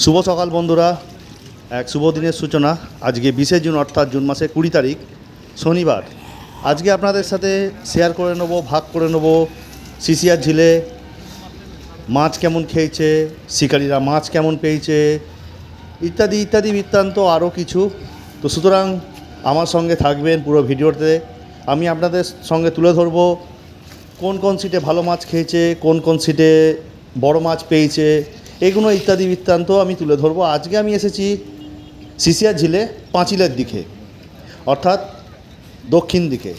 শুভ সকাল বন্ধুরা, এক শুভ দিনের সূচনা। আজকে 20শে জুন অর্থাৎ জুন মাসের 20 তারিখ শনিবার। আজকে আপনাদের সাথে শেয়ার করে নেব, ভাগ করে নেব সিসিয়ার ঝিলে মাছ কেমন খেয়েছে, শিকারীরা মাছ কেমন পেয়েছে, ইত্যাদি ইত্যাদি বৃত্তান্ত আরও কিছু। তো সুতরাং আমার সঙ্গে থাকবেন পুরো ভিডিওতে। আমি আপনাদের সঙ্গে তুলে ধরব কোন কোন সিটে ভালো মাছ খেয়েছে, কোন কোন সিটে বড় মাছ পেয়েছে, এগুলো ইত্যাদি বৃত্তান্ত আমি তুলে ধরবো। আজকে আমি এসেছি সিসিয়ার ঝিলে পাঁচিলের দিকে, অর্থাৎ দক্ষিণ দিকে।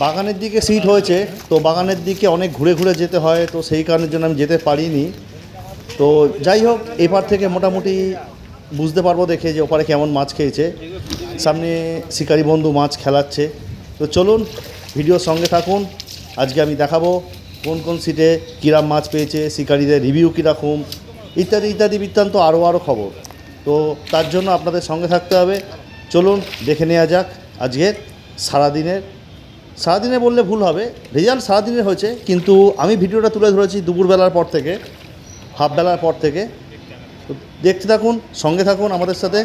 বাগানের দিকে সিট হয়েছে, তো বাগানের দিকে অনেক ঘুরে ঘুরে যেতে হয়, তো সেই কারণের জন্য আমি যেতে পারিনি। তো যাই হোক, এপার থেকে মোটামুটি বুঝতে পারবো দেখে যে ওপারে কেমন মাছ খেয়েছে। সামনে শিকারী বন্ধু মাছ খেলাচ্ছে। তো চলুন ভিডিওর সঙ্গে থাকুন। আজকে আমি দেখাবো কোন কোন সিটে কীরকম মাছ পেয়েছে, শিকারীদের রিভিউ কীরকম, ইত্যাদি ইত্যাদি বৃত্তান্ত আরও খবর। তো তার জন্য আপনাদের সঙ্গে থাকতে হবে। চলুন দেখে নেওয়া যাক আজকের সারাদিনে বললে ভুল হবে, রেজাল্ট সারাদিনের হয়েছে, কিন্তু আমি ভিডিওটা তুলে ধরেছি দুপুরবেলার পর থেকে, হাফবেলার পর থেকে। তো দেখতে থাকুন, সঙ্গে থাকুন আমাদের সাথে।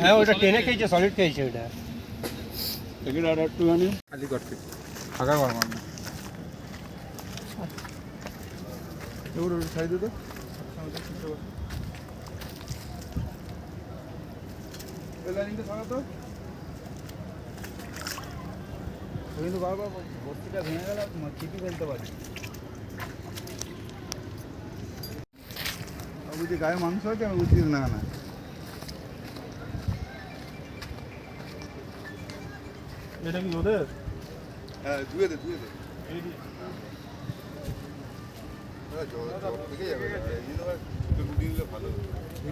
হ্যাঁ ওটা টেনে খেয়েছে, সলিড খেয়েছে ওটা। আর একটুখানি খালি করতে ফাঁকা কর না এগুলো সাইড দিতে লাইনটা সরাতো। কিন্তু বারবার ভর্তিটা ভেঙে গেল, ঠিকই ফেলতে পারি। বুঝি গায়ে মাংস আছে, আমি বুঝছি না না এটা কি ওদের? হ্যাঁ ধুয়ে দে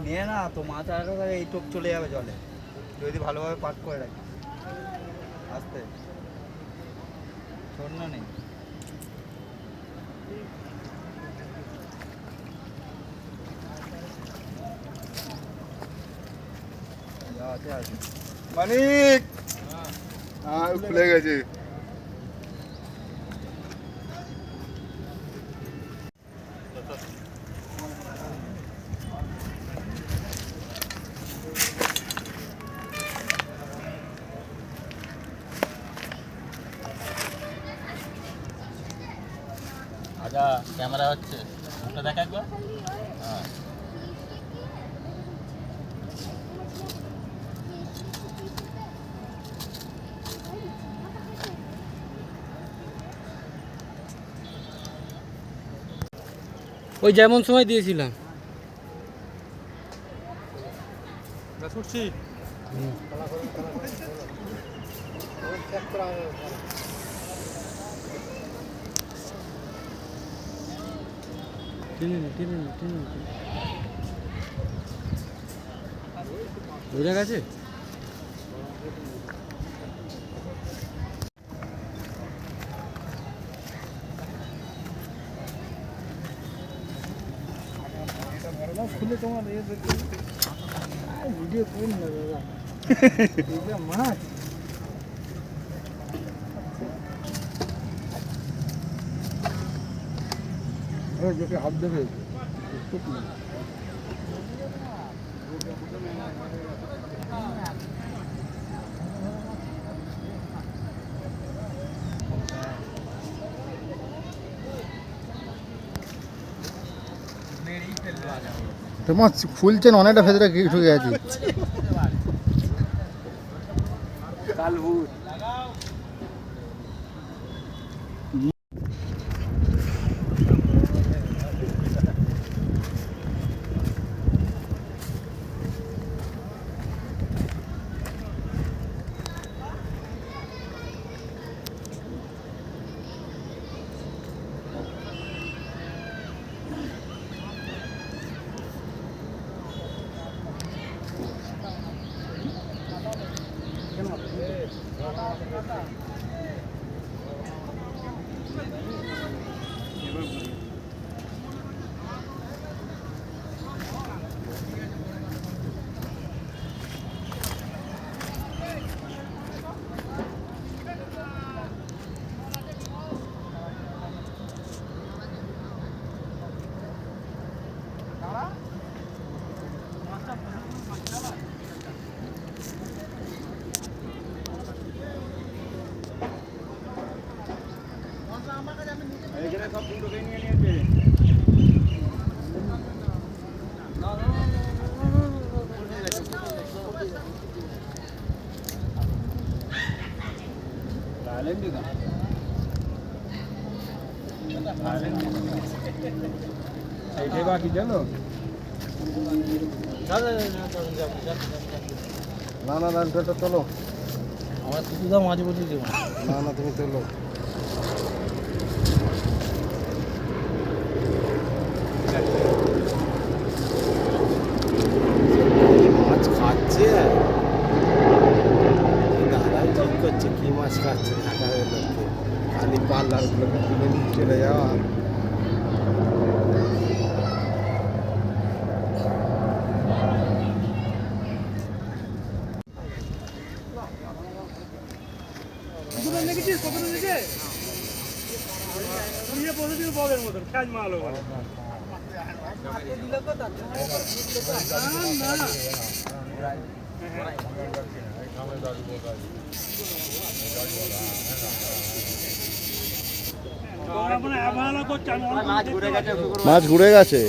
নিয়ে না তো মাছ আরো এই টোপ চলে যাবে জলে, যদি ভালোভাবে পাক করে রাখি। আস্তে ছোট না নেই মানিক, হ্যাঁ খুলে গেছে। আচ্ছা ক্যামেরা হচ্ছে, ওটা দেখা একবার। হ্যাঁ ওই যেমন সময় দিয়েছিলাম বোঝা গেছে। খুলে তোমার ভিডিও করি না দাদা, মাছ যেটা হাত দেবে তোমার ফুলছেন অনেকটা ভেতরে ঢুকে গেছে। এইটাই বাকি জানো না না না এটা চলো আমার শুধু দাম মাঝে বলছি দেবো না না তুমি চলো মাছ খাচ্ছে দাদাই ঠিক করছে কি মাছ খাচ্ছে ঢাকার লোককে খালি পার্লারগুলোকে তুলে নিয়ে চলে যাওয়া মাছ ঘুরে গেছে।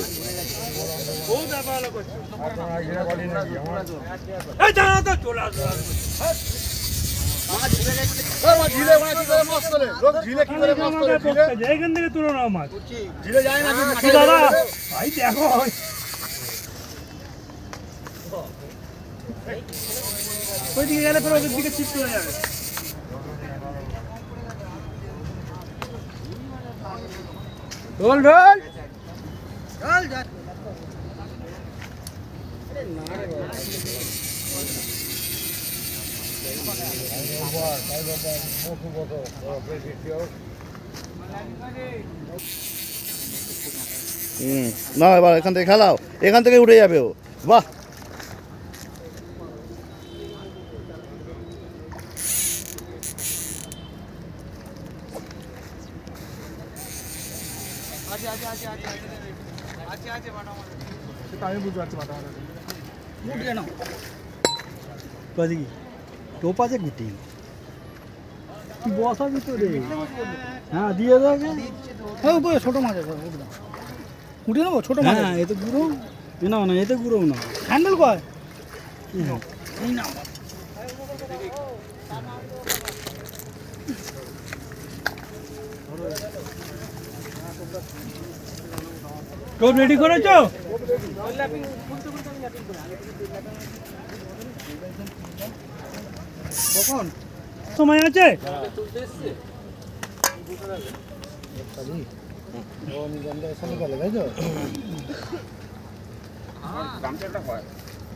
এখান থেকে তুলো না মাছ দাদা ভাই দেখো ওইদিকে গেলে পরে ওদের দিকে চিপ চলে যাবে ঢোল ঢোল না এবার এখান থেকে খেলাও, এখান থেকে উঠে যাবে ও। বাহ, আমি বুঝতে পারছি মাথা টোপ আছে গুটি বসা ভিতরে হ্যাঁ দিয়ে দেবে হ্যাঁ উপরে ছোটো মাছ আছে উঠে নেবো ছোটো মাছ হ্যাঁ এতে গুঁড়ো না না এতে গুঁড়ো না হ্যান্ডেল কয় এই না টোপ রেডি করেছো কখন সময় আছে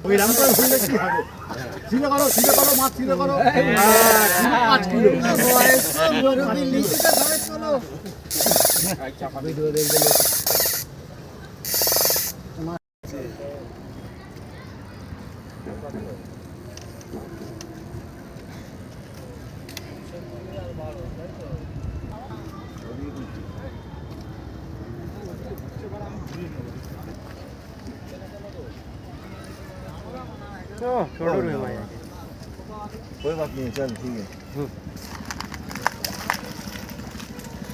ওই রাম করে ভুললে কি হবে ছিঁড়ে করো মাছ ছিঁড়ে করো 5 কিলো छोड़ो रे भाई कोई बात नहीं चल ठीक है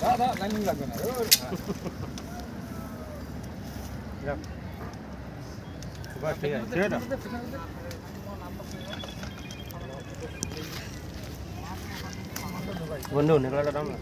दादा लाइन लग ना बस ठीक है छेड़ बंदो निकला था ना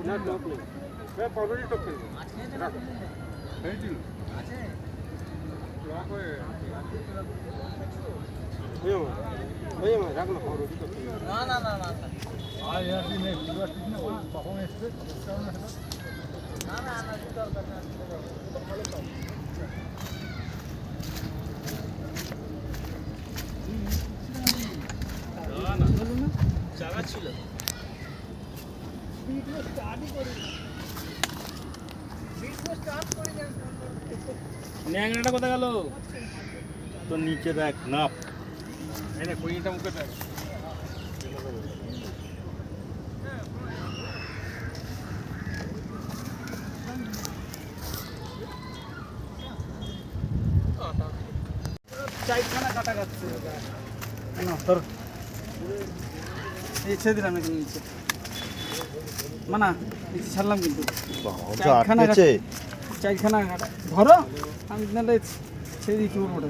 না না না না জায়গা ছিল ন্যাংরাটা কোথায় গেল? তো নিচে দেখ নাপ। এনে কুড়িটা মুখে দেখ। চাইখানা কাটা যাচ্ছে না তোর ইচ্ছে দিলাম নাকি নিচে মানা নিচে ছাড়লাম কিন্তু আটকেছে। চাইখানা কাটা ধরো আমি নাহলে ছেড়ে দিই কি বলবো ওটা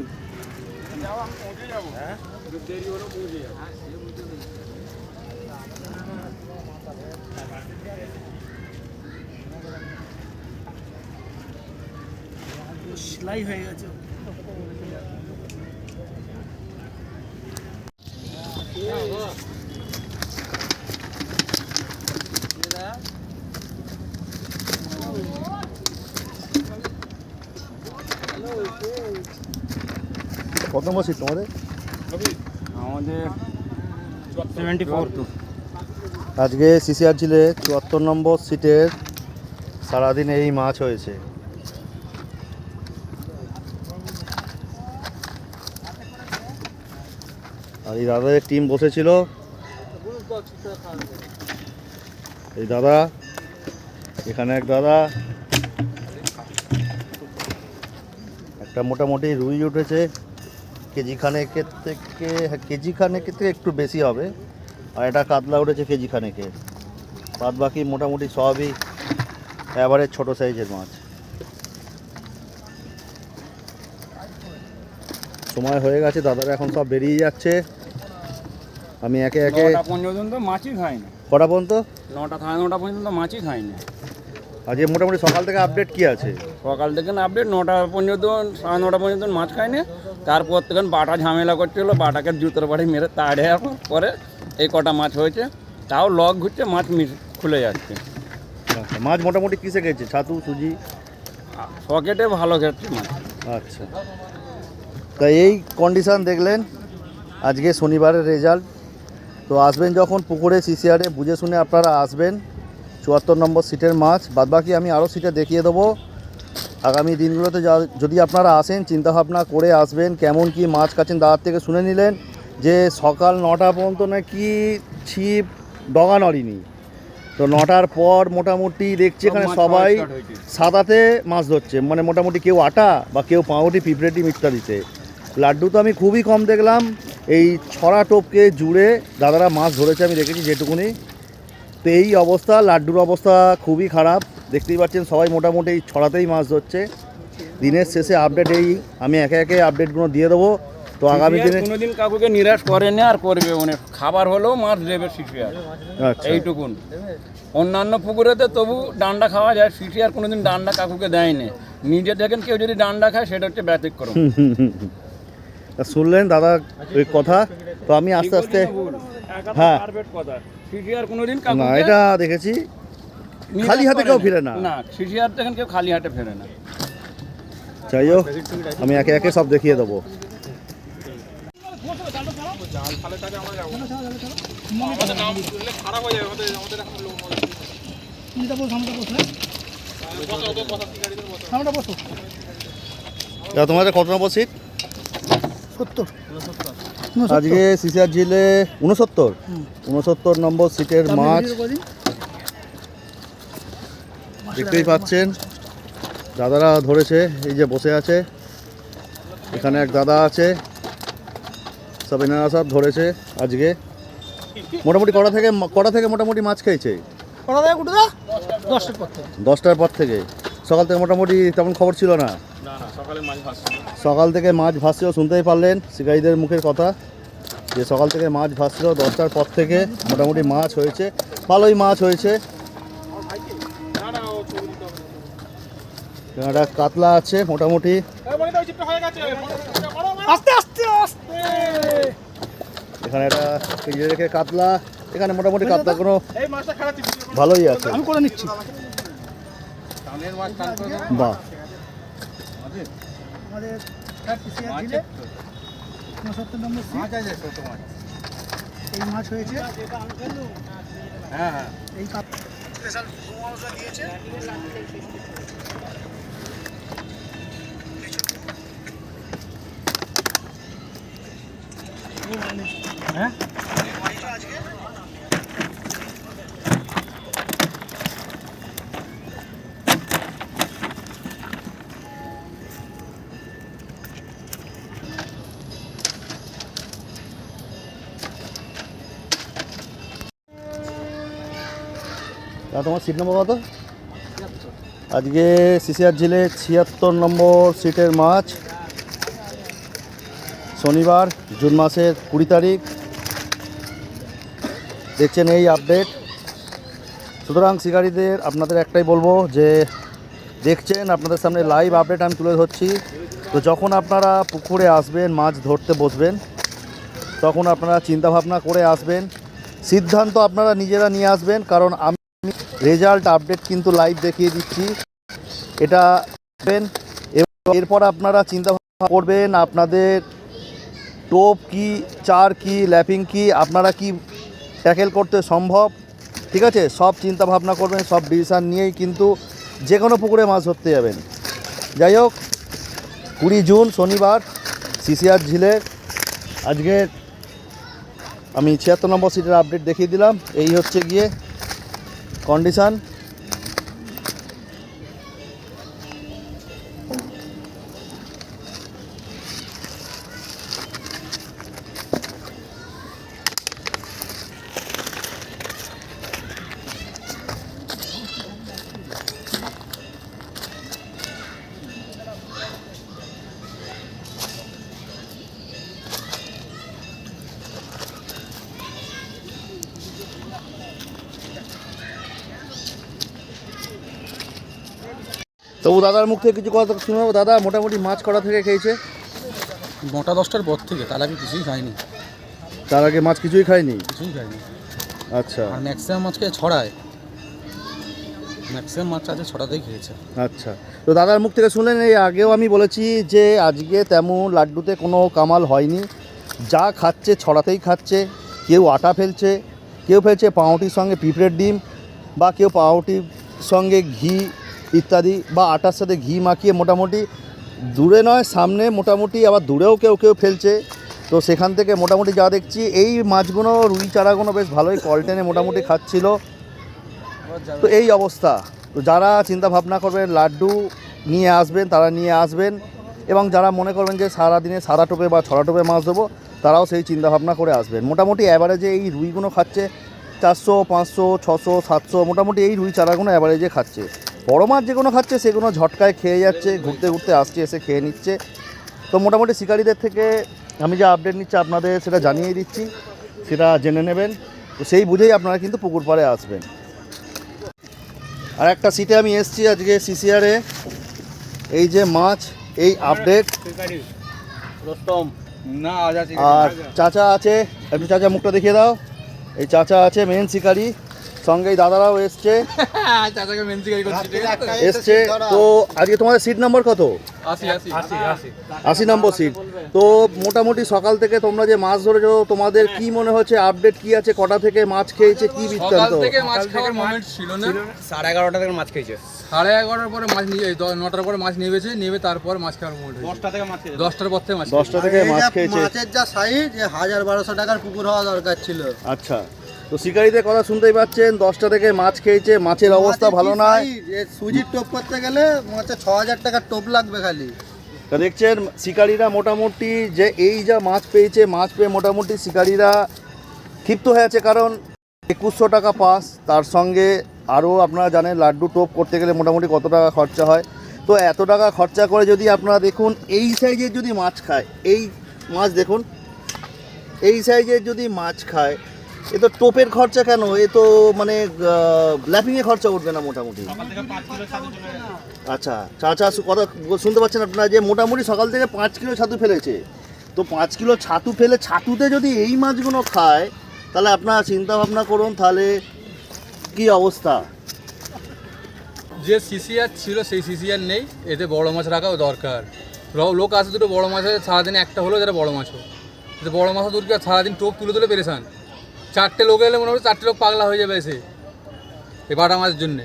সেলাই হয়ে গেছে কত নম্বর সিট তোমাদের? আমাদের 74 তো আজকে সিসিআর ঝিলে 74 নম্বর সিটের সারাদিন এই মাছ হয়েছে। আর এই দাদাদের টিম বসেছিল, এই দাদা, এখানে এক দাদা, একটা মোটামুটি রুই উঠেছে কেজি খানেকের থেকে, কেজি খানেকের থেকে একটু বেশি হবে, আর এটা কাতলা উঠেছে কেজি খানেকের। বাদ বাকি মোটামুটি সবই এবারে ছোট সাইজের মাছ। সময় হয়ে গেছে, দাদারা এখন সব বেরিয়ে যাচ্ছে। আমি একে একে 9টা পর্যন্ত মাছই খাই না। কটা পর্যন্ত? 9টা সাড়ে 9টা পর্যন্ত মাছই খাই না। আজকে মোটামুটি সকাল থেকে আপডেট কি আছে? সকাল থেকে না আপডেট 9টা পর্যন্ত সাড়ে 9টা পর্যন্ত মাছ খাই না। তারপর থেকে বাটা ঝামেলা করছিল, বাটাকে জুতোর বাড়ি মেরে তাড়ে পরে এই কটা মাছ হয়েছে। তাও লক ঘুরছে, মাছ খুলে যাচ্ছে। আচ্ছা, মাছ মোটামুটি কিসে গেছে? ছাতু, সুজি? পকেটে ভালো খেচ্ছে মাছ। আচ্ছা, তা এই কন্ডিশান দেখলেন আজকে শনিবারের রেজাল্ট। তো আসবেন যখন পুকুরে সিসিআরে বুঝে শুনে আপনারা আসবেন। 74 নম্বর সিটের মাছ, বাদবাকি আমি আরও সিটে দেখিয়ে দেবো আগামী দিনগুলোতে। যদি আপনারা আসেন চিন্তাভাবনা করে আসবেন কেমন কি মাছ কাছেন। দাদার থেকে শুনে নিলেন যে সকাল 9টা পর্যন্ত নাকি ছিপ ডগা নড়িনি, তো 9টার পর মোটামুটি দেখছি এখানে সবাই সাদাতে মাছ ধরছে, মানে মোটামুটি কেউ আটা বা কেউ পাউরুটি, পিঁপড়েটি ইত্যাদিতে। লাড্ডু তো আমি খুবই কম দেখলাম, এই ছড়া টোপকে জুড়ে দাদারা মাছ ধরেছে আমি দেখেছি যেটুকুনি। তো এই অবস্থা, লাড্ডুর অবস্থা খুবই খারাপ, দেখতেই পাচ্ছেন সবাই মোটামুটি এই ছড়াতেই মাছ ধরছে। দিনের শেষে আপডেট এই আমি একে একে আপডেটগুলো দিয়ে দেবো। তো আগামী দিনে কোনোদিন কাকুকে নিরাশ করেনি আর করবে, মানে খাবার হলেও মাছ দেবে শিশিয়ার, আচ্ছা, এইটুকুন। অন্যান্য পুকুরেতে তবু ডান্ডা খাওয়া যায়, শিশিয়ার কোনোদিন ডান্ডা কাকুকে দেয়নি। নিজে দেখেন কেউ যদি ডান্ডা খায় সেটা হচ্ছে ব্যতিক্রম। তা শুনলেন দাদা ওই কথা। তো আমি আস্তে আস্তে, হ্যাঁ কথা, শিশিয়ার কোনোদিন না কাকুকে এটা দেখেছি নিরাশ খালি হাতে করে কেউ ফিরে না। না, শিশিয়ার দেখেন কেউ খালি হাতে ফেরে না। যাই হোক, আমি একে একে সব দেখিয়ে দেবো। তোমাদের কত নম্বর সিট? 70। আজকে সিসিআর ঝিলে 69 নম্বর সিটের মাছ দেখতেই পাচ্ছেন দাদারা ধরেছে। এই যে বসে আছে, এখানে এক দাদা আছে, সব এনারা সব ধরেছে আজকে। মোটামুটি কটা থেকে মোটামুটি মাছ খেয়েছে? 10টার পর থেকে। সকাল থেকে মোটামুটি তেমন খবর ছিল না। সকাল থেকে মাছ ভাসছিল, শুনতেই পারলেন শিকারীদের মুখের কথা যে সকাল থেকে মাছ ভাসছিল। 10টার পর থেকে মোটামুটি মাছ হয়েছে, ভালোই মাছ হয়েছে। একটা কাতলা আছে মোটামুটি। আস্তে আস্তে আস্তে এখানে একটা কেজি রেখে কাতলা, এখানে মোটামুটি কাতলা কোনো ভালোই আছে। আমি করে নিচ্ছি। বাহ, আমাদের 69 নম্বর সিট। মাছ আছে ছোট মাছ। এই মাছ হয়েছে, হ্যাঁ হ্যাঁ এই স্পেশাল মাছটা দিয়েছে। হ্যাঁ তা তোমার সিট নম্বর কত? আজকে সিসিআর ঝিলে 76 নম্বর সিটের মাছ, শনিবার জুন মাসের 20 তারিখ। দেখছেন এই আপডেট। সুতরাং শিকারীদের আপনাদের একটাই বলবো যে দেখছেন আপনাদের সামনে লাইভ আপডেট আমি তুলে ধরছি। তো যখন আপনারা পুকুরে আসবেন, মাছ ধরতে বসবেন, তখন আপনারা চিন্তাভাবনা করে আসবেন, সিদ্ধান্ত আপনারা নিজেরা নিয়ে আসবেন। কারণ আমি রেজাল্ট আপডেট কিন্তু লাইভ দেখিয়ে দিচ্ছি, এটা এরপর আপনারা চিন্তা ভাবনা করবেন আপনাদের টোপ কি, চার কি, ল্যাপিং কি, আপনারা কি ট্যাকেল করতে সম্ভব, ঠিক আছে? সব চিন্তা ভাবনা করবেন, সব ডিসিশান নিয়েই কিন্তু যে কোনো পুকুরে মাছ ধরতে যাবেন। যাই হোক, 20 জুন শনিবার সিসিআর ঝিলের আজকে আমি 76 নম্বর সিটের আপডেট দেখিয়ে দিলাম। এই হচ্ছে গিয়ে কন্ডিশান। তবু দাদার মুখ থেকে কিছু কথা শুনবো। দাদা মোটামুটি মাছ কটা থেকে খেয়েছে? 9টা-10টার পর থেকে, তার আগে কিছুই খাইনি। তার আগে মাছ কিছুই খায়নি? কিছুই খাইনি। আচ্ছা আর ম্যাক্সিমাম মাছকে ছড়ায়, ম্যাক্সিমাম মাছ আছে ছড়াতেই খেয়েছে। আচ্ছা, তো দাদার মুখ থেকে শুনলেন। এই আগেও আমি বলেছি যে আজকে তেমন লাড্ডুতে কোনো কামাল হয়নি, যা খাচ্ছে ছড়াতেই খাচ্ছে। কেউ আটা ফেলছে, কেউ ফেলছে পাউরুটির সঙ্গে পিঁপড়ের ডিম, বা কেউ পাউরুটির সঙ্গে ঘি ইত্যাদি, বা আটার সাথে ঘি মাখিয়ে মোটামুটি দূরে নয় সামনে, মোটামুটি আবার দূরেও কেউ কেউ ফেলছে। তো সেখান থেকে মোটামুটি যা দেখছি এই মাছগুলো, রুই চারাগুলো বেশ ভালোই কল টেনে মোটামুটি খাচ্ছিল। তো এই অবস্থা। তো যারা চিন্তা ভাবনা করবেন লাড্ডু নিয়ে আসবেন, তারা নিয়ে আসবেন, এবং যারা মনে করবেন যে সারাদিনে সাদা টোপে বা ছড়া টোপে মাছ দেবো, তারাও সেই চিন্তা ভাবনা করে আসবেন। মোটামুটি অ্যাভারেজে এই রুইগুলো খাচ্ছে 400, 500, 600, 700, মোটামুটি এই রুই চারাগুলো অ্যাভারেজে খাচ্ছে। বড় মাছ যেগুলো খাচ্ছে সেগুলো ঝটকায় খেয়ে যাচ্ছে, ঘুরতে ঘুরতে আসছে, এসে খেয়ে নিচ্ছে। তো মোটামুটি শিকারীদের থেকে আমি যে আপডেট নিচ্ছি আপনাদের সেটা জানিয়ে দিচ্ছি, সেটা জেনে নেবেন। তো সেই বুঝেই আপনারা কিন্তু পুকুর পাড়ে আসবেন। আর একটা সিটে আমি এসেছি আজকে সিসিআরে, এই যে মাছ, এই আপডেট। রোস্তম না আজ আছে। আর চাচা আছে, একটু চাচা মুখটা দেখিয়ে দাও। এই চাচা আছে মেন শিকারি, সঙ্গে এই দাদারাও এসছে চাচাকে মেন শিকারি করছি। এসছে। তো আজকে তোমাদের সিট নাম্বার কত? 80 নম্বর সিট। তো মোটামুটি সকাল থেকে তোমরা যে মাছ ধরেছো, তোমাদের কি মনে হচ্ছে, আপডেট কি আছে, কটা থেকে মাছ খেয়েছে, কি বৃত্তান্ত? মাছ খাওয়ার মোমেন্ট ছিল না। 11:30 থেকে মাছ খেয়েছে। 11:30 পরে মাছ নিয়ে 9টার পরে মাছ নেবেছে, নেবে তারপর মাছ খাওয়ার মোমেন্ট হয়েছে। 10টা থেকে মাছ খেয়েছে। 10টার পর থেকে মাছ 10টা থেকে মাছ খেয়েছে। মাছের যা সাইজ, 1000-1200 টাকার পুকুর হওয়া দরকার ছিল। আচ্ছা, তো শিকারীদের কথা শুনতেই পাচ্ছেন, 10টা থেকে মাছ খেয়েছে, মাছের অবস্থা ভালো নয়। সুজির টোপ করতে গেলে মাছের 6000 টাকার টোপ লাগবে খালি। তা দেখছেন শিকারীরা মোটামুটি যে এই যা মাছ পেয়েছে, মাছ পেয়ে মোটামুটি শিকারীরা ক্ষিপ্ত হয়ে আছে। কারণ 2100 টাকা পাস, তার সঙ্গে আরও আপনারা জানেন লাড্ডু টোপ করতে গেলে মোটামুটি কত টাকা খরচা হয়। তো এত টাকা খরচা করে যদি আপনারা দেখুন এই সাইজের যদি মাছ খায়, এই মাছ দেখুন এই সাইজের যদি মাছ খায়, এ তো টোপের খরচা কেন? এ তো মানে ল্যাপিংয়ে খরচা উঠবে না মোটামুটি? আচ্ছা চাচা কথা শুনতে পাচ্ছেন আপনারা যে মোটামুটি সকাল থেকে 5 কিলো ছাতু ফেলেছে। তো 5 কিলো ছাতু ফেলে ছাতুতে যদি এই মাছগুলো খায় তাহলে আপনারা চিন্তা ভাবনা করুন তাহলে কি অবস্থা। যে সিসিআর ছিল সেই সিসিআর নেই, এতে বড় মাছ রাখাও দরকার। লোক আছে দুটো বড় মাছ আছে, সারাদিনে একটা হলো যেটা বড় মাছও, এতে বড় মাছও দূর কি আর সারাদিন টোপ তুলে তুলে পেরেছান। 4টে লোক এলে মনে হচ্ছে 4টে লোক পাগলা হয়ে যাবে এসে এই বাটা মাছের জন্যে।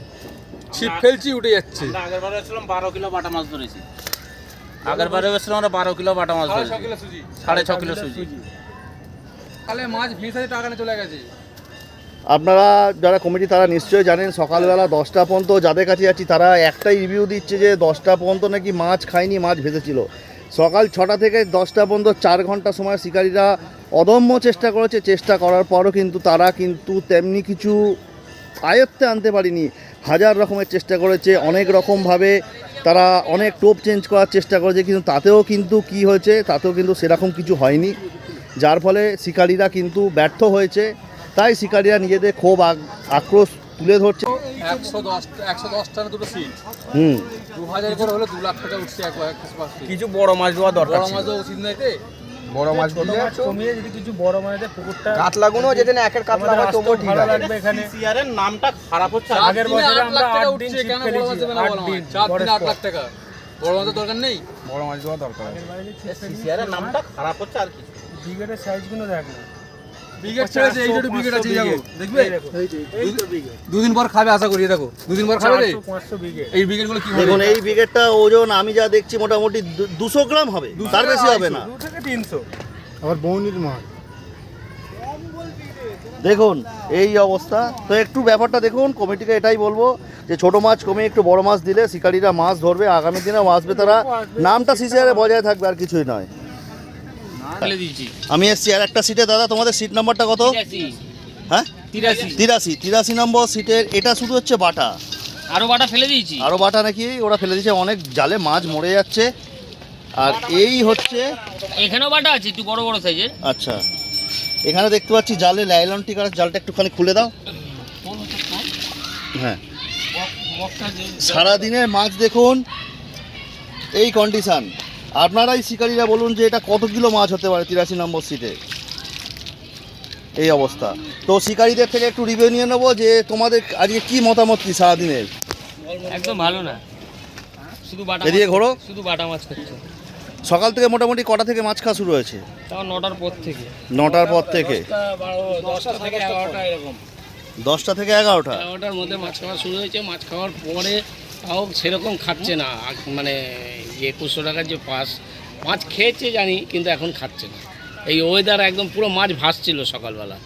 ছিপ ফেলছি উঠে যাচ্ছে। আগের বারে এসেছিলাম 12 কিলো বাটা মাছ ধরেছি। আগের বারে এসেছিলাম আমরা 12 কিলো বাটা মাছ ধরেছি। 6 কিলো সুজি, 6.5 কিলো সুজি। তাহলে মাছ ভেসে টাকা নিয়ে চলে গেছে। আপনারা যারা কমিটি তারা নিশ্চয়ই জানেন সকালবেলা 10টা পর্যন্ত যাদের কাছে যাচ্ছি তারা একটাই রিভিউ দিচ্ছে যে 10টা পর্যন্ত নাকি মাছ খায়নি, মাছ ভেসেছিল। সকাল 6টা থেকে 10টা পর্যন্ত 4 ঘন্টা সময় শিকারীরা অদম্য চেষ্টা করেছে। চেষ্টা করার পরও কিন্তু তারা কিন্তু তেমনি কিছু আয়ত্তে আনতে পারেনি। হাজার রকমের চেষ্টা করেছে, অনেক রকমভাবে তারা অনেক টোপ চেঞ্জ করার চেষ্টা করেছে, কিন্তু তাতেও কিন্তু কি হয়েছে, তাতেও কিন্তু সেরকম কিছু হয়নি, যার ফলে শিকারীরা কিন্তু ব্যর্থ হয়েছে। তাই শিকারীরা নিজেদের ক্ষোভ আক্রোশ তুলে ধরছে। 110 দুটো সিট 2000 করে হলে 2 লাখ টাকা উঠছে এক কিছু বড় মাছ দেওয়া দরকার বড় মাছও উচিত নয় তে। বড় মাছ কমিয়ে যদি কিছু বড় মাছের পুকুরটা কাতলাগুলো যেতে না একের কাতলা হয় তবুও ঠিক ভালো আছে। লাগবে এখানে। সিআরের নামটা খারাপ হচ্ছে। আগের বছরে আমরা 8 লাখ 8 টাকা দিন উঠছে, ছিপ কেন বড় ফেলেছি, মাছ দেবে না? 8 বড় দিন, মাছ 4 দিনে 8 পরের লাখ টাকা। বড় মাছের দরকার নেই। বড় মাছ দেওয়া দরকার আছে। সিআরের নামটা খারাপ হচ্ছে আর কি। ব্রিগেডের সাইজগুলো দেখ না। ব্রিগেড ছেড়েছে, এই দুটো ব্রিগেড আছে, যাবো দেখবে দুদিন পর খাবে আশা করি। দেখো দুদিন পর খাবে রে 500 ব্রিগেড। এই ব্রিগেডগুলো কি হবে? দেখুন এই ব্রিগেডটা ওজন আমি যা দেখছি মোটামুটি 200 গ্রাম হবে, তার বেশি হবে না। 2 থেকে 300। আবার বৌনির মাছ দেখুন এই অবস্থা। তো একটু ব্যাপারটা দেখুন, কমিটিকে এটাই বলবো যে ছোট মাছ কমে একটু বড় মাছ দিলে শিকারীরা মাছ ধরবে, আগামী দিনেও আসবে তারা। নামটা সিসিআরে বজায় থাকবে, আর কিছুই নয়। ফেলে দিয়েছি। আমি এসছি আর একটা সিটে। দাদা তোমাদের সিট নাম্বারটা কত? 83 হ্যাঁ 83 নম্বর সিটের। এটা শুধু হচ্ছে বাটা, আরো বাটা ফেলে দিয়েছি। আরও বাটা নাকি ওরা ফেলে দিয়েছে, অনেক জালে মাছ মরে যাচ্ছে। আর এই হচ্ছে এখানেও বাটা আছে একটু বড় বড় সাইজের। আচ্ছা এখানে দেখতে পাচ্ছি জালে লাইলন টিকার, জালটা একটুখানি খুলে দাও। হ্যাঁ সারাদিনের মাছ দেখুন এই কন্ডিশান। আপনারাই শিকারীরা বলুন যে এটা কত কিলো মাছ হতে পারে 83 নম্বর সিটে এই অবস্থা। তো শিকারীদের থেকে একটু রিভিউ নিয়ে নেবো যে তোমাদের আজকে কি মতামত কি সারাদিনের। একদম ভালো না, শুধু বাটা এদিকে ঘোরো। শুধু বাটা মাছ খাচ্ছে। সকাল থেকে মোটামুটি কটা থেকে মাছ খাওয়া শুরু হয়েছে? তাও 9টার পর থেকে। 9টার পর থেকে 10টা থেকে 11টা এরকম। 10টা থেকে 11টা। 11টার মধ্যে মাছ খাওয়া শুরু হয়েছে। মাছ খাওয়ার পরে তাও সেরকম খাচ্ছে না, মানে 2100 টাকার যে পাস মাছ খেয়েছে জানি, কিন্তু এখন খাচ্ছে না। এই ওয়েদার একদম পুরো মাছ ভাসছিল সকালবেলা।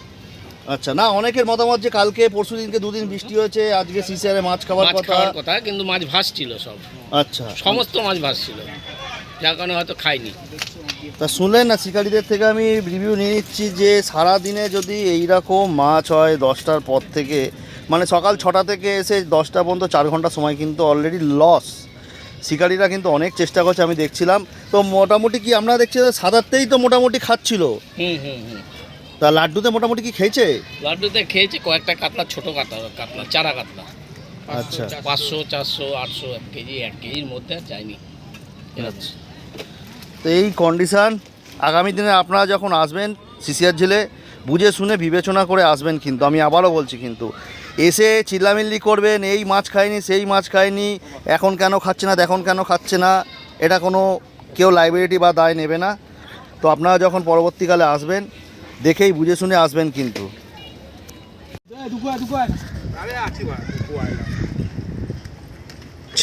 আচ্ছা না অনেকের মতামত যে কালকে পরশু দিনকে 2 দিন বৃষ্টি হয়েছে, আজকে সিসিআরে মাছ খাওয়ার মাছ কথা। খাওয়ার কথা, কিন্তু মাছ ভাসছিল সব, আচ্ছা সমস্ত মাছ ভাসছিল, যার কারণে হয়তো খাইনি। তা শুনলেন না, শিকারীদের থেকে আমি রিভিউ নিয়ে নিচ্ছি যে সারাদিনে যদি এইরকম মাছ হয় 10টার পর থেকে, মানে সকাল 6টা থেকে এসে 10টা পর্যন্ত 4 ঘন্টা সময় কিন্তু অলরেডি লস। শিকারীরা কিন্তু অনেক চেষ্টা করছে, আমি দেখছিলাম। তো মোটামুটি কি আমরা দেখছি সাদাতেই তো মোটামুটি খাচ্ছিল। হুম। তা লাড্ডুতে মোটামুটি কি খেয়েছে? লাড্ডুতে খেয়েছে কয়েকটা কাতলা, ছোট কাতলা, চারা কাতলা। আচ্ছা 500, 400, 800, 1 কেজির মধ্যে আর যায়নি। আচ্ছা তো এই কন্ডিশান। আগামী দিনে আপনারা যখন আসবেন সিসিআর জেলে বুঝে শুনে বিবেচনা করে আসবেন, কিন্তু আমি আবারও বলছি, কিন্তু এসে চিল্লামিল্লি করবেন এই মাছ খায়নি সেই মাছ খায়নি, এখন কেন খাচ্ছে না এখন কেন খাচ্ছে না, এটা কোনো কেউ লাইবিলিটি বা দায় নেবে না। তো আপনারা যখন পরবর্তীকালে আসবেন দেখেই বুঝে শুনে আসবেন। কিন্তু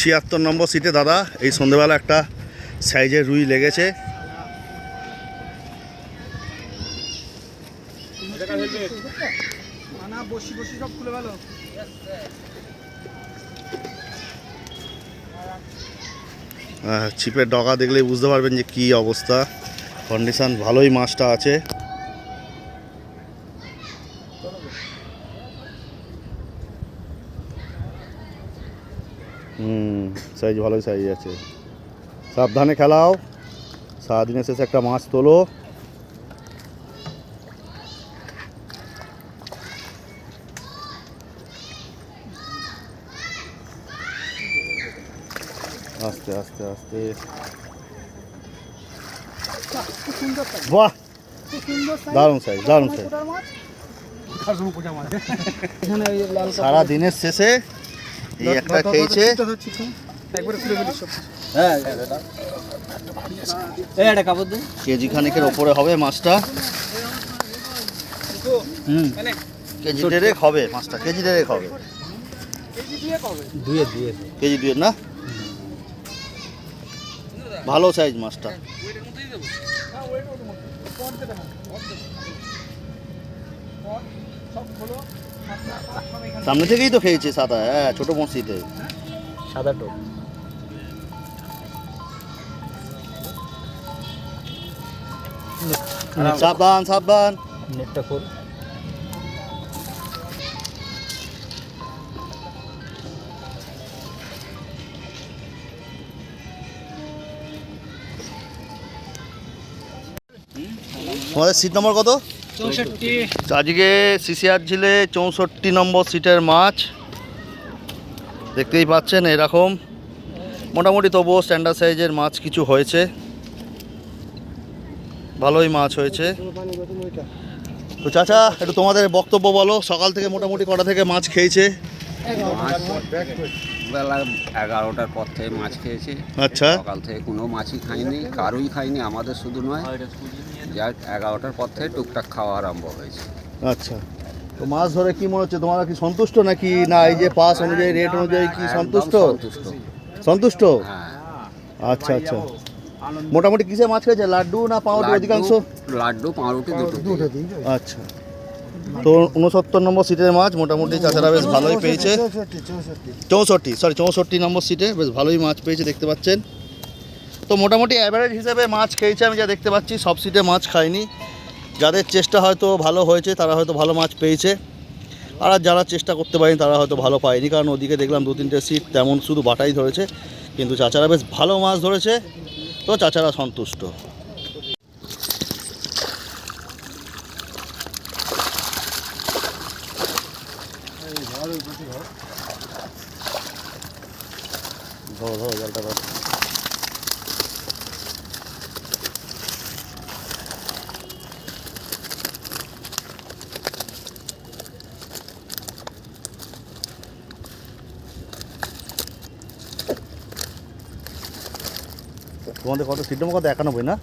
76 নম্বর সিটে দাদা এই সন্ধ্যেবেলা একটা সাইজের রুই লেগেছে। ছিপের ডগা দেখলেই বুঝতে পারবেন যে কি অবস্থা, কন্ডিশন ভালোই মাছটা আছে। সাইজ ভালোই সাইজ আছে। সাবধানে খেলাও, সারাদিনের শেষে একটা মাছ তোলো। আস্তে আস্তে আস্তে। খুব সুন্দর সাইজ, বাহ, খুব সুন্দর সাইজ। দারুণ সাইজ, দারুণ সাইজ। কোটার মাছ, এখানে ওই লাল কাপড়। সারা দিনের শেষে এই একটা খেয়েছে। একবারে খুলে ফেলিস সব। হ্যাঁ এই একটা কাপড় দে। কেজি খানিকের ওপরে হবে মাছটা। হুম কেজি দেড়েক হবে মাছটা, কেজি দেড়েক হবে। দুয়ে কেজি 2 না, ভালো সাইজ মাছটা। সামনে থেকেই তো খেয়েছে সাদা, হ্যাঁ ছোট মসজিদে। সাদা টোপ। সাবধান সাবধান। নেটটা খোল। তোমাদের সিট নম্বর কত? 64। আজকে সিসিআর ঝিলে 64 নম্বর সিটের মাছ দেখতেই পাচ্ছেন। এরকম মোটামুটি তবুও স্ট্যান্ডার্ড সাইজের মাছ কিছু হয়েছে, ভালোই মাছ হয়েছে। তো চাচা একটু তোমাদের বক্তব্য বলো, সকাল থেকে মোটামুটি কটা থেকে মাছ খেয়েছে? বেলা 11টার পর থেকে মাছ খেয়েছি। আচ্ছা সকাল থেকে কোনো মাছই খাইনি, কারোই খাইনি, আমাদের শুধু নয়। যাক 11টার পর থেকে টুকটাক খাওয়া আরম্ভ হয়েছে। আচ্ছা, তো মাছ ধরে কি মনে হচ্ছে, তোমরা কি সন্তুষ্ট নাকি না? এই যে পাস অনুযায়ী, রেট অনুযায়ী কি একদম সন্তুষ্ট? সন্তুষ্ট। সন্তুষ্ট, হ্যাঁ, আচ্ছা আচ্ছা। মোটামুটি কিসে মাছ খেয়েছে, লাড্ডু না পাউরুটি অধিকাংশ? লাড্ডু পাউরুটি দুটো। আচ্ছা, তো 69 নম্বর সিটের মাছ মোটামুটি চাচারা বেশ ভালোই পেয়েছে। 64 নম্বর সিটে বেশ ভালোই মাছ পেয়েছে দেখতে পাচ্ছেন। তো মোটামুটি অ্যাভারেজ হিসেবে মাছ খেয়েছে, আমি যা দেখতে পাচ্ছি। সব সিটে মাছ খায়নি, যাদের চেষ্টা হয়তো ভালো হয়েছে তারা হয়তো ভালো মাছ পেয়েছে, আর যারা চেষ্টা করতে পারেনি তারা হয়তো ভালো পায়নি। কারণ ওদিকে দেখলাম 2-3টে সিট তেমন শুধু বাটাই ধরেছে, কিন্তু চাচারা বেশ ভালো মাছ ধরেছে, তো চাচারা সন্তুষ্ট। ধরো ধরো জলটা ধরো। তোমাদের কত সিট নম্বর? কত? 91 না?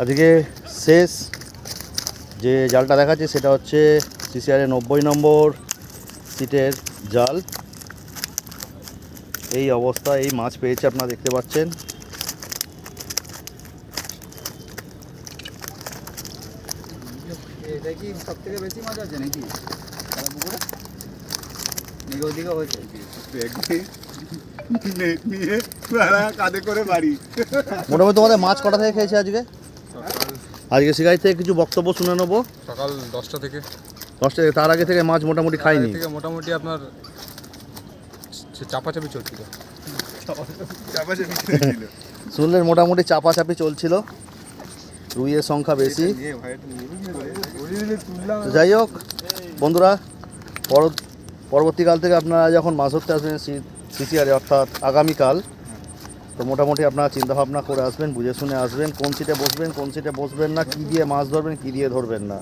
আজকে শেষ যে জালটা দেখাচ্ছে সেটা হচ্ছে সিসিআরের 90 নম্বর সিটের জাল। এই অবস্থা, এই মাছ পেয়েছে আপনারা দেখতে পাচ্ছেন। এটা কি সব থেকে বেশি মাছ আছে নাকি সারা পুকুরে? নাকি ওদিকে হয়েছে? মোটামুটি তোমাদের মাছ কটা থেকে খেয়েছে আজকে? আজকে শিকারি থেকে কিছু বক্তব্য শুনে নেবো। সকাল 10টা থেকে। 10টা থেকে, তার আগে থেকে মাছ মোটামুটি খাইনি? থেকে মোটামুটি আপনার চাপাচাপি চলছিল। শুনলেন, মোটামুটি চাপাচাপি চলছিল, রুইয়ের সংখ্যা বেশি। তো যাই হোক বন্ধুরা, পরবর্তীকাল থেকে আপনারা যখন মাছ ধরতে আসবেন সিসিআরে, অর্থাৎ আগামীকাল, তো মোটামুটি আপনারা চিন্তাভাবনা করে আসবেন, বুঝে শুনে আসবেন, কোন সিটে বসবেন কোন সিটে বসবেন না, কী দিয়ে মাছ ধরবেন কী দিয়ে ধরবেন না।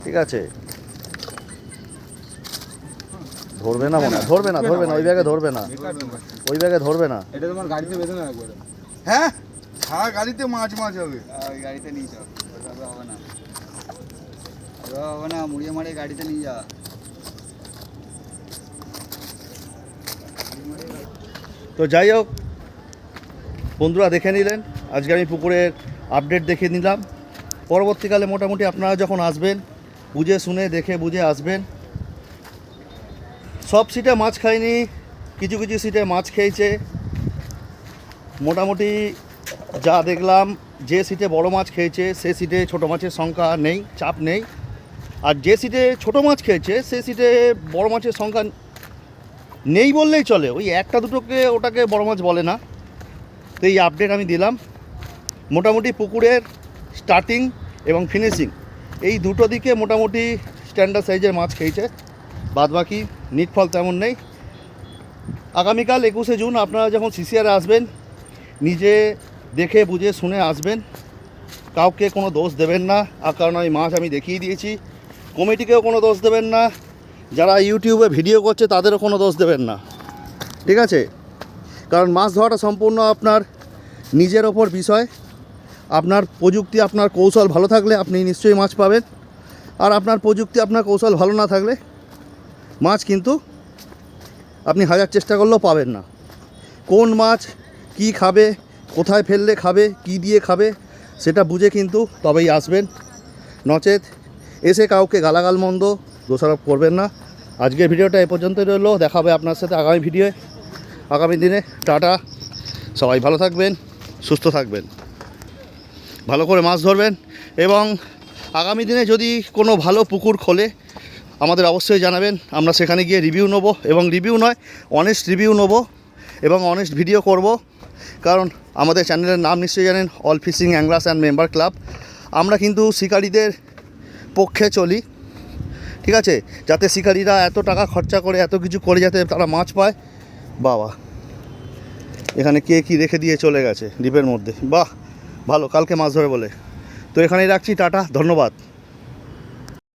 ঠিক আছে? ধরবে না মনে হয়, ধরবে না ওই ব্যাগে ধরবে না, ওই ব্যাগে ধরবে না। এটা তোমার গাড়িতে বেঁধে না একবারে। হ্যাঁ হ্যাঁ, গাড়িতে মাছ মাছ হবে। ওই গাড়িতে নিয়ে যাও, ওইভাবে হবে না, ওইভাবে হবে না, মুড়িয়ে মারিয়ে গাড়িতে নিয়ে যা। তো যাই হোক বন্ধুরা, দেখে নিলেন আজকে আমি পুকুরের আপডেট দেখে নিলাম। পরবর্তীকালে মোটামুটি আপনারা যখন আসবেন, বুঝে শুনে দেখে বুঝে আসবেন। সব সিটে মাছ খায়নি, কিছু কিছু সিটে মাছ খেয়েছে। মোটামুটি যা দেখলাম, যে সিটে বড় মাছ খেয়েছে সে সিটে ছোট মাছের সংখ্যা নেই, চাপ নেই। আর যে সিটে ছোট মাছ খেয়েছে সে সিটে বড় মাছের সংখ্যা নেই বললেই চলে, ওই একটা দুটোকে ওটাকে বড় মাছ বলে না। তো এই আপডেট আমি দিলাম। মোটামুটি পুকুরের স্টার্টিং এবং ফিনিশিং এই দুটো দিকে মোটামুটি স্ট্যান্ডার্ড সাইজের মাছ খেয়েছে, বাদবাকি নিটফল তেমন নেই। আগামীকাল 21শে জুন আপনারা যখন সিসিআরে আসবেন নিজে দেখে বুঝে শুনে আসবেন, কাউকে কোনো দোষ দেবেন না। আর কারণ এই মাছ আমি দেখিয়ে দিয়েছি, কমিটিকেও কোনো দোষ দেবেন না, যারা ইউটিউবে ভিডিও করছে তাদেরও কোনো দোষ দেবেন না, ঠিক আছে? কারণ মাছ ধরাটা সম্পূর্ণ আপনার নিজের ওপর বিষয়। আপনার প্রযুক্তি, আপনার কৌশল ভালো থাকলে আপনি নিশ্চয়ই মাছ পাবেন, আর আপনার প্রযুক্তি, আপনার কৌশল ভালো না থাকলে মাছ কিন্তু আপনি হাজার চেষ্টা করলেও পাবেন না। কোন মাছ কি খাবে, কোথায় ফেললে খাবে, কি দিয়ে খাবে, সেটা বুঝে কিন্তু তবেই আসবেন, নচেত এসে কাউকে গালাগাল মন্দ দোষারোপ করবেন না। আজকের ভিডিওটা এ পর্যন্তই রইলো, দেখা হবে আপনার সাথে আগামী ভিডিওয়ে, আগামী দিনে। টাটা, সবাই ভালো থাকবেন, সুস্থ থাকবেন, ভালো করে মাছ ধরবেন, এবং আগামী দিনে যদি কোনো ভালো পুকুর খোলে আমাদের অবশ্যই জানাবেন, আমরা সেখানে গিয়ে রিভিউ নেব, এবং রিভিউ নয় অনেস্ট রিভিউ নেব এবং অনেস্ট ভিডিও করব। কারণ আমাদের চ্যানেলের নাম নিশ্চয়ই জানেন, all fishing anglers and member club. আমরা কিন্তু শিকারীদের পক্ষে চলি, ঠিক আছে? যাতে শিকারীরা এত টাকা খরচা করে এত কিছু করে যাতে তারা মাছ পায়। বাবা, এখানে কে কী রেখে দিয়ে চলে গেছে ডিপের মধ্যে, বাহ ভালো, কালকে মাছ ধরে বলে। তো এখানেই রাখছি, টাটা, ধন্যবাদ।